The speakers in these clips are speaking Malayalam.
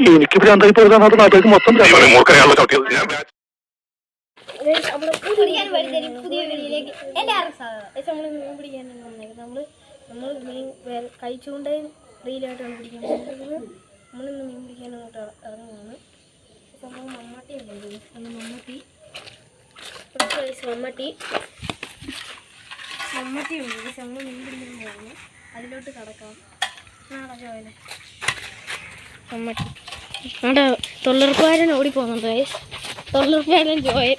എനിക്ക് ഭ്രാന്തായി പോകാൻ നാട്ടിലേക്ക് മൊത്തം പുതിയ വീഡിയോയിലേക്ക് എല്ലാവർക്കും സ്വാഗതം. നമ്മൾ മീൻ പിടിക്കാനാണ് വന്നേക്കുന്നത്. നമ്മൾ മീൻ കഴിച്ചുകൊണ്ട് റീലായിട്ടാണ് പിടിക്കാൻ പോകുന്നത്. നമ്മളിന്ന് മീൻ പിടിക്കാനായിട്ട് ഇറങ്ങുകയാണ്. നമ്മൾ മമ്മട്ടിയാണ് അന്ന് മമ്മട്ടി ഉണ്ട്. നമ്മൾ മീൻ പിടിക്കാൻ പോകുന്നു. അതിലോട്ട് കടക്കാം. നാളെ മമ്മട്ടി നമ്മുടെ തൊഴിലുറപ്പുകാരൻ ഓടിപ്പോകുന്നുണ്ട്. തൊഴിലുറപ്പുകാരൻ ജോയൽ.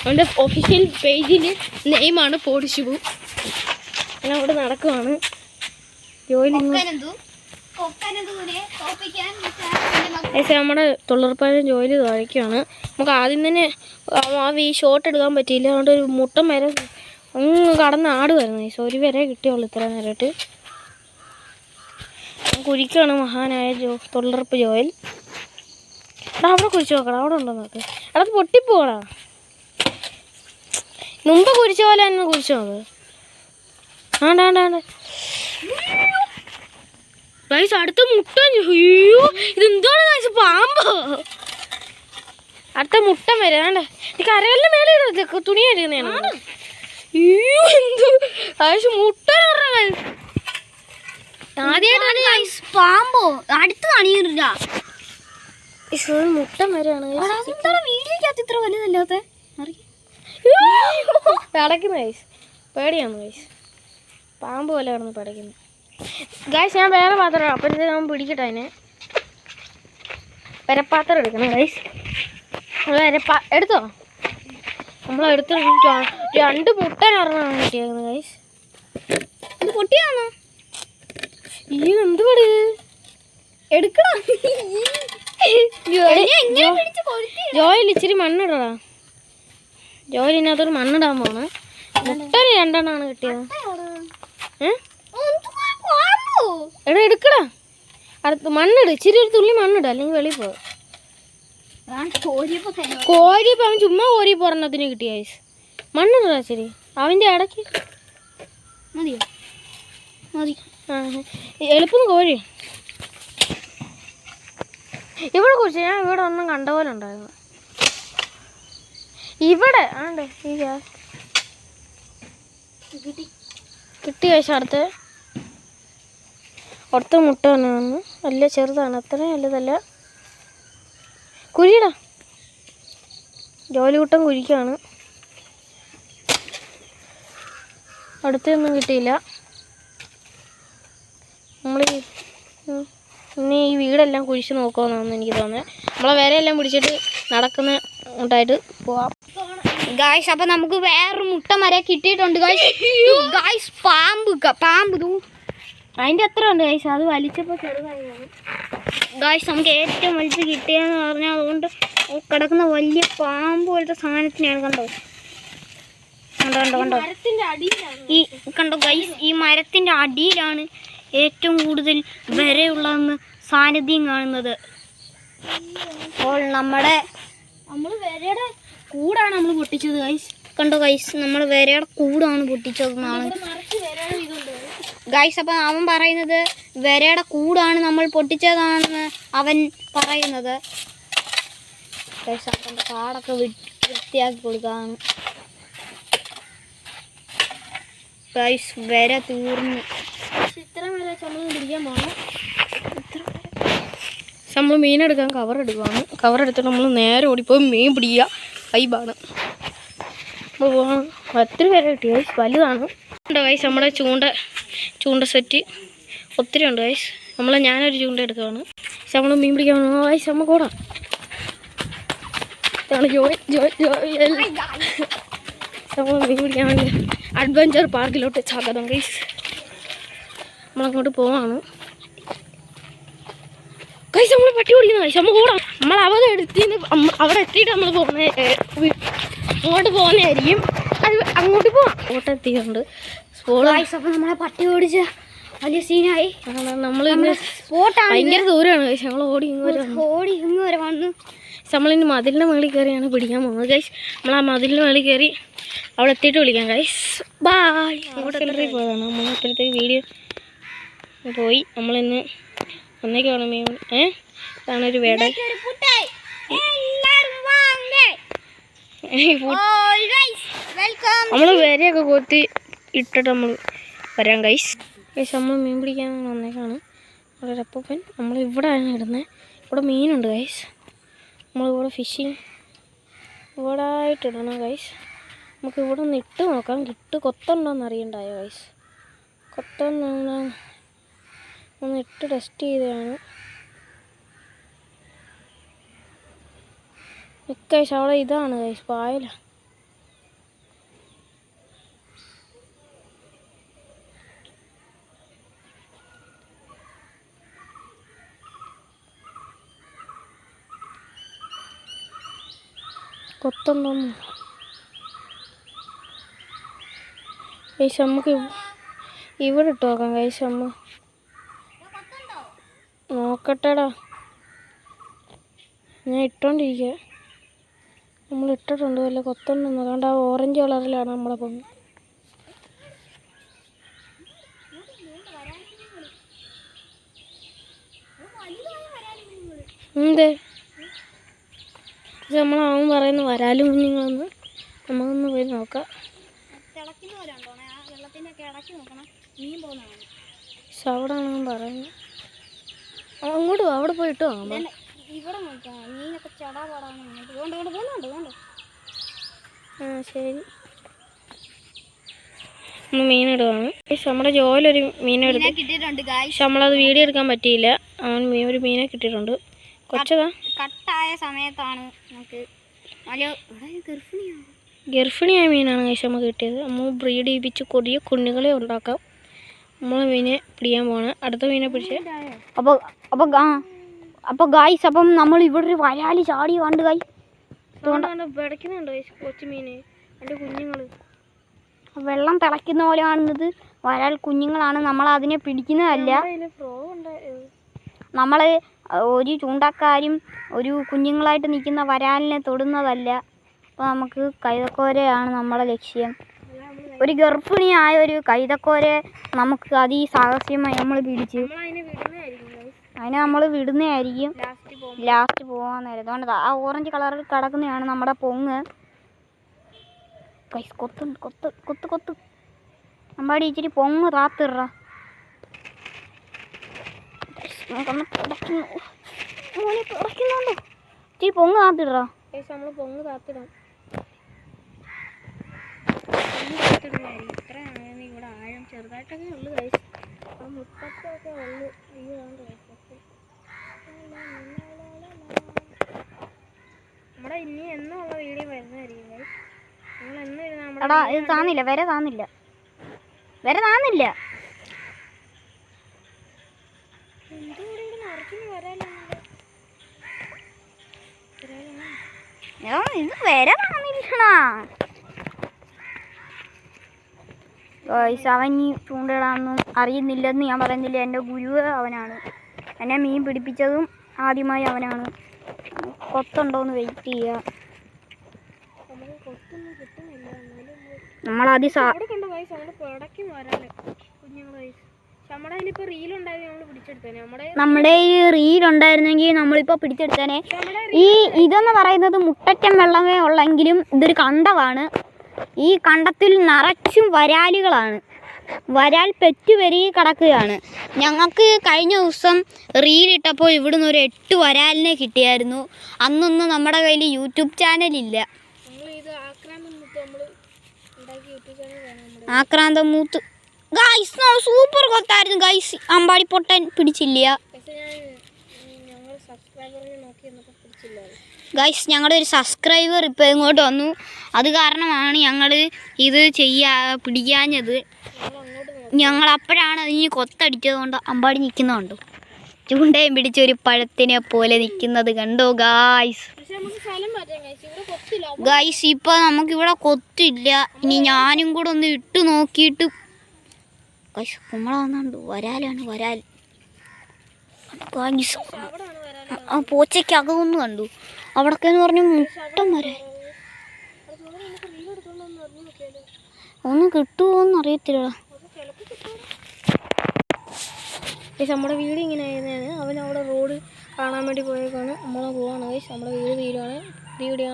അവൻ്റെ ഒഫീഷ്യൽ പേജിൽ നെയിമാണ് പോടി ശിവു. ഞാൻ അവിടെ നടക്കുവാണ്. ജോലി നമ്മുടെ തൊഴിലുറപ്പുകാരൻ ജോലി തുഴയ്ക്കുകയാണ്. നമുക്ക് ആദ്യം തന്നെ ഈ ഷോട്ട് എടുക്കാൻ പറ്റിയില്ല. അതുകൊണ്ട് ഒരു മുട്ടം വരെ അങ്ങ് കടന്ന് ആടുമായിരുന്നു. ഒരു വരെ കിട്ടിയുള്ളൂ ഇത്ര നേരമായിട്ട്. കുരിക്കാണ് മഹാനായ തൊഴിലുറപ്പ് ജോയൽ. എടാ അവിടെ കുരിച്ച് നോക്കണം. അവിടെ ഉണ്ടോ നോക്ക്. എടാ പൊട്ടിപ്പോടാ. മുമ്പ് കുരിച്ച പോലെ തന്നെ കുരിച്ചു നോക്ക്. ആണ്ടാണ്ട് ഗൈസ് അടുത്ത മുട്ട. അയ്യോ ഇതെന്താണ് ഗൈസ്, പാമ്പ്. അടുത്ത മുട്ട വരെ വേണ്ട. ഈ കരകളിലെ മേലെ തുണി കഴുകുന്നതാണ്. അയ്യോ എന്ത് ഗൈസ് മുട്ട ആദ്യമായിട്ടാണ് പാമ്പോ അടുത്ത് കാണിയില്ല. മുട്ട വരെയാണ് വീഡിയോക്കകത്ത് ഇത്ര വലുതല്ലാത്ത പടക്കുന്ന ഗൈസ്. പേടിയാണ് ഗൈസ്. പാമ്പ് പോലെ കിടന്ന് പടയ്ക്കുന്നു ഗൈസ്. ഞാൻ വേറെ പാത്രം അപ്പം നമ്മൾ പിടിക്കട്ടെ. അതിനെ വരപ്പാത്രം എടുക്കണം ഗൈസ്. എടുത്തോ. നമ്മളെടുത്ത് 2 മുട്ട നിറഞ്ഞാണ് കിട്ടിയത് ഗൈസ്. ഇത് പൊട്ടിയാണോ? ഈ എന്ത് പടി എടുക്കണം. ജോയിൽ ഇച്ചിരി മണ്ണിടടാ. ജോയിലിനകത്തൊരു മണ്ണിടാൻ പോണ്. മുട്ട 2 കിട്ടിയത്. എടാ എടുക്കടാ. അടുത്ത് മണ്ണിട്. ഇച്ചിരി ഒരു തുള്ളി മണ്ണിട, അല്ലെങ്കിൽ വെളിയിൽ പോകും. കോരിയപ്പോൾ അവൻ ചുമ്മാ കോരി പറഞ്ഞതിന് കിട്ടിയ ഐസ്. മണ്ണിടാ ശരി. അവൻ്റെ ഇടയ്ക്ക് മതിയോ? മതി. എളുപ്പം കോരി. ഇവിടെ കുറിച്ച് ഞാൻ ഇവിടെ ഒന്നും കണ്ട പോലെ ഉണ്ടായിരുന്നു. ഇവിടെ ആണ്ട് ഈ കിട്ടി കഴിച്ച അടുത്ത മുട്ട തന്നെ വന്നു. വലിയ ചെറുതാണ്, അത്രയും വലുതല്ല. കുഴിയടാ. ജോലികൂട്ടം കുഴിക്കാണ്. അടുത്തൊന്നും കിട്ടിയില്ല. നമ്മൾ ഇനി ഈ വീടെല്ലാം കുഴിച്ച് നോക്കുമെന്നാണെന്ന് എനിക്ക് തോന്നുന്നത്. നമ്മളെ വരെയെല്ലാം പിടിച്ചിട്ട് നടക്കുന്ന ഉണ്ടായിട്ട് പോവാം ഗായ്സ്. അപ്പം നമുക്ക് വേറൊരു മുട്ട മരം കിട്ടിയിട്ടുണ്ട് ഗായ്സ്. പാമ്പ് അതിൻ്റെ അത്ര ഉണ്ട് ഗായ്സ്. അത് വലിച്ചപ്പോൾ ചെറുതായി ഗായ്സ്. നമുക്ക് ഏറ്റവും വലിച്ച് കിട്ടിയെന്ന് പറഞ്ഞാൽ അതുകൊണ്ട് കിടക്കുന്ന വലിയ പാമ്പ് പോലത്തെ സാധനത്തിനെയാണ്. കണ്ടോ ഈ കണ്ടോ ഗായ്സ്, ഈ മരത്തിൻ്റെ അടിയിലാണ് ഏറ്റവും കൂടുതൽ വരെയുള്ളതെന്ന് സാന്നിധ്യം കാണുന്നത്. അപ്പോൾ നമ്മൾ വരയുടെ കൂടാണ് നമ്മൾ പൊട്ടിച്ചത് ഗൈസ്. കണ്ടോ ഗൈസ്, നമ്മൾ വരയുടെ കൂടാണ് പൊട്ടിച്ചതെന്നാണ് ഗൈസ്. അപ്പം അവൻ പറയുന്നത് വരയുടെ കൂടാണ് നമ്മൾ പൊട്ടിച്ചതാണെന്ന് അവൻ പറയുന്നത് ഗൈസ്. അവൻ്റെ കാടൊക്കെ വൃത്തിയാക്കി കൊടുക്കാണ് ഗൈസ്. വര തീർന്നു. ഇത്ര വരെ നമ്മൾ പിടിക്കാൻ പോകണം. നമ്മൾ മീനെടുക്കാൻ കവറെടുക്കുകയാണ്. കവറെടുത്തിട്ട് നമ്മൾ നേരെ ഓടിപ്പോയി മീൻ പിടിക്കുക. വൈബാണ്. നമ്മൾ പോകണം. ഒത്തിരി പേരെ കിട്ടി ഗൈസ്. വലുതാണ്. ഉണ്ട് ഗൈസ് നമ്മുടെ ചൂണ്ട സെറ്റ് ഒത്തിരി ഉണ്ട് ഗൈസ്. ഞാനൊരു ചൂണ്ട എടുക്കുകയാണ്. നമ്മൾ മീൻ പിടിക്കാൻ പോകണം ഗൈസ്. നമ്മൾ കൂടാം. നമ്മൾ മീൻ പിടിക്കാൻ വേണ്ടി അഡ്വഞ്ചർ പാർക്കിലോട്ട് സ്വാഗതം ഗൈസ്. നമ്മളങ്ങോട്ട് പോവാണ് ഗൈസ്. നമ്മൾ പട്ടി ഓടിക്കുന്ന ഗൈസ്. നമ്മൾ കൂടാം. നമ്മൾ അവിടെ എത്തിയിട്ട് നമ്മൾ അങ്ങോട്ട് പോകുന്നതായിരിക്കും. അത് അങ്ങോട്ട് പോവാം. അങ്ങോട്ട് എത്തിയിട്ടുണ്ട്. അപ്പം നമ്മളെ പട്ടി ഓടിച്ച് വലിയ സീനായി. നമ്മൾ സ്പോട്ടാണ്. ഭയങ്കര ദൂരമാണ് ഗൈസ്. ഞങ്ങൾ ഓടി ഇങ്ങ് വരെ വന്നു. നമ്മളിനി മതിലിൻ്റെ മുകളിൽ കയറിയാണ് പിടിക്കാൻ പോകുന്നത് ഗൈസ്. നമ്മൾ ആ മതിലിൻ്റെ മുകളിൽ കയറി അവിടെ എത്തിയിട്ട് വിളിക്കാം ഗൈസ്. ബായ്. അങ്ങോട്ട് പോയതാണ് നമ്മൾ. അപ്പോഴത്തേക്ക് വീഡിയോ പോയി. നമ്മളിന്ന് ഒന്നേക്കാണ് മീൻ. ഇതാണൊരു വേട. നമ്മൾ വരെയൊക്കെ കൊത്തി ഇട്ടിട്ട് നമ്മൾ വരാം ഗൈസ്. ഗൈസ് നമ്മൾ മീൻ പിടിക്കാൻ വന്നേക്കാണ്. വളരെ അപ്പൻ നമ്മൾ ഇവിടെയാണ് ഇടുന്നത്. ഇവിടെ മീനുണ്ട് ഗൈസ്. നമ്മളിവിടെ ഫിഷിങ് ഇവിടെ ആയിട്ടിടണം ഗൈസ്. നമുക്ക് ഇവിടെ ഒന്ന് ഇട്ട് നോക്കാം. കൊത്തുണ്ടോയെന്ന് അറിയണ്ടായോ ഗൈസ്. കൊത്തൊന്ന് ഒന്ന് ഇട്ട് ടെസ്റ്റ് ചെയ്തതാണ്. ഗൈസ് അവിടെ ഇതാണ് ഗൈസ് പായല. കൊത്തുണ്ടോന്ന് ഗൈസ് നമുക്ക് ഇവിടെ ഇട്ട് നോക്കാം ഗൈസ്. അമ്മ നോക്കട്ടെടാ, ഞാൻ ഇട്ടോണ്ടിരിക്കുക. നമ്മൾ ഇട്ടിട്ടുണ്ട്. വല്ല കൊത്തുണ്ടെന്ന് അതുകൊണ്ട് ആ ഓറഞ്ച് കളറിലാണ് നമ്മളെ പൊങ്ങ്. എന്തേ നമ്മളവൻ പറയുന്നു വരാലും കുഞ്ഞുങ്ങളൊന്ന് നമുക്കൊന്ന് പോയി നോക്കാം. അവിടെയാണ് പറയുന്നത്. അങ്ങോട്ട് അവിടെ പോയിട്ട് വാങ്ങാം. ശരി, നമ്മൾ മീനിടുവാണ്. നമ്മുടെ ജോലൊരു മീനെടുത്ത് പക്ഷെ നമ്മളത് വീഡിയോ എടുക്കാൻ പറ്റിയില്ല. അവൻ ഒരു മീനെ കിട്ടിയിട്ടുണ്ട്. കൊച്ചതാ കട്ടായ സമയത്താണ് നമുക്ക് ഗർഭിണിയായ മീനാണ് കഴിച്ച് നമുക്ക് കിട്ടിയത്. നമ്മൾ ബ്രീഡ് ചെയ്യിപ്പിച്ച് കൊടിയ കുഞ്ഞുങ്ങളെ ഉണ്ടാക്കാം. നമ്മൾ മീനെ പിടിക്കാൻ പോവാണ്. അടുത്ത മീനെ പിടിച്ച് അപ്പോൾ ഗായ്സ് അപ്പം നമ്മൾ ഇവിടെ ഒരു വരാലി ചാടി കണ്ട് ഗായ് പിടയ്ക്കുന്നുണ്ട് കൊച്ചു മീന്. എൻ്റെ കുഞ്ഞുങ്ങൾ വെള്ളം തിളയ്ക്കുന്ന പോലെ കാണുന്നത് വരാൽ കുഞ്ഞുങ്ങളാണ്. നമ്മൾ അതിനെ പിടിക്കുന്നതല്ല. നമ്മൾ ഒരു ചൂണ്ടക്കാരും ഒരു കുഞ്ഞുങ്ങളായിട്ട് നിൽക്കുന്ന വരാലിനെ തൊടുന്നതല്ല. അപ്പോൾ നമുക്ക് കൈതക്കോരയാണ് നമ്മുടെ ലക്ഷ്യം. ഒരു ഗർഭിണിയായ ഒരു കൈതക്കോരെ നമുക്ക് അതിസാഹസ്യമായി നമ്മൾ പിടിച്ച് അതിനെ നമ്മൾ വിടുന്നതായിരിക്കും ലാസ്റ്റ് പോകാൻ നേരം. അതുകൊണ്ട് ആ ഓറഞ്ച് കളറിൽ കിടക്കുന്നതാണ് നമ്മുടെ പൊങ്ങ്. കൈസ് കൊത്തുണ്ട്, കൊത്ത് കൊത്ത് കൊത്ത് നമ്മുടെ ഇച്ചിരി പൊങ്ങ് താത്തിട. പിടയ്ക്കുന്നുണ്ടോ? ഇച്ചിരി പൊങ്ങ് താത്തിട. നമ്മൾ പൊങ്ങ് താത്തിടാം. ഇത്ര ഇവിടെ ആഴം ചെറുതായിട്ടൊക്കെ ഉള്ളു കൈസ്. മുട്ടത്തൊക്കെ ഉള്ളു. നമ്മുടെ ഇനി എന്നുള്ള വീഡിയോ വരുന്നതായിരിക്കും ഗൈസ്. നിങ്ങൾ എന്ന് എടാ ഇത് താന്നില്ല, വരെ താന്നില്ല. ഇത് വരെ താന്നില്ലടാ ഗൈസ്. അവൻ ഈ ചൂണ്ടിടാനൊന്നും അറിയുന്നില്ലെന്ന് ഞാൻ പറയുന്നില്ല. എൻ്റെ ഗുരു അവനാണ്. എന്നെ മീൻ പിടിപ്പിച്ചതും ആദ്യമായി അവനാണ്. കൊത്തുണ്ടോയെന്ന് വെയിറ്റ് ചെയ്യുക. നമ്മളാദ്യം നമ്മുടെ ഈ റീലുണ്ടായിരുന്നെങ്കിൽ നമ്മളിപ്പോൾ പിടിച്ചെടുത്തേനെ. ഇതെന്ന് പറയുന്നത് മുട്ടറ്റം വെള്ളമേ ഉള്ളെങ്കിലും ഇതൊരു കണ്ടമാണ്. ഈ കണ്ടത്തിൽ നിറച്ചും വരാലുകളാണ്. വരാൽ പെറ്റുപെരുകി കിടക്കുകയാണ്. ഞങ്ങൾക്ക് കഴിഞ്ഞ ദിവസം റീലിട്ടപ്പോൾ ഇവിടുന്ന് ഒരു 8 വരാലിനെ കിട്ടിയായിരുന്നു. അന്നൊന്നും നമ്മുടെ കയ്യിൽ യൂട്യൂബ് ചാനലില്ല. ആക്രാന്തമൂത്ത് ഗൈസ് സൂപ്പർ കൊത്തായിരുന്നു ഗൈസ്. അമ്പാടി പൊട്ടൻ പിടിച്ചില്ല ഗൈസ്. ഞങ്ങളുടെ ഒരു സബ്സ്ക്രൈബർ ഇപ്പോൾ ഇങ്ങോട്ട് വന്നു. അത് കാരണമാണ് ഞങ്ങൾ ഇത് പിടിക്കാഞ്ഞത്. ഞങ്ങൾ അപ്പോഴാണ് അതിന് കൊത്തടിച്ചത് കൊണ്ട് അമ്പാടി നിൽക്കുന്നുണ്ടോ. ചൂണ്ടയും പിടിച്ചൊരു പഴത്തിനെ പോലെ നിൽക്കുന്നത് കണ്ടോ ഗായ്സ്. ഗൈസ് ഇപ്പോൾ നമുക്കിവിടെ കൊത്തില്ല. ഇനി ഞാനും കൂടെ ഒന്ന് ഇട്ട് നോക്കിയിട്ട് ഗൈസ് കുമ്പള വന്നുണ്ട്. വരാലാണ് വരാൽ. ഗൈസ് ആ പോച്ചയ്ക്കകമൊന്ന് കണ്ടു. അവിടൊക്കെന്ന് പറഞ്ഞു മുട്ടം വരാൽ. ഒന്നും കിട്ടുമോന്ന് അറിയത്തില്ല. ഗൈസ് നമ്മുടെ വീട് ഇങ്ങനെ ആയിരുന്നതാണ്. അവൻ അവിടെ റോഡ് കാണാൻ വേണ്ടി പോയേക്കാണ്. നമ്മളെ പോവാണ് ഗൈസ്. നമ്മുടെ വീട് തീരുവാണ്. വീഡിയോ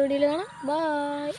കാണാം. ബൈ.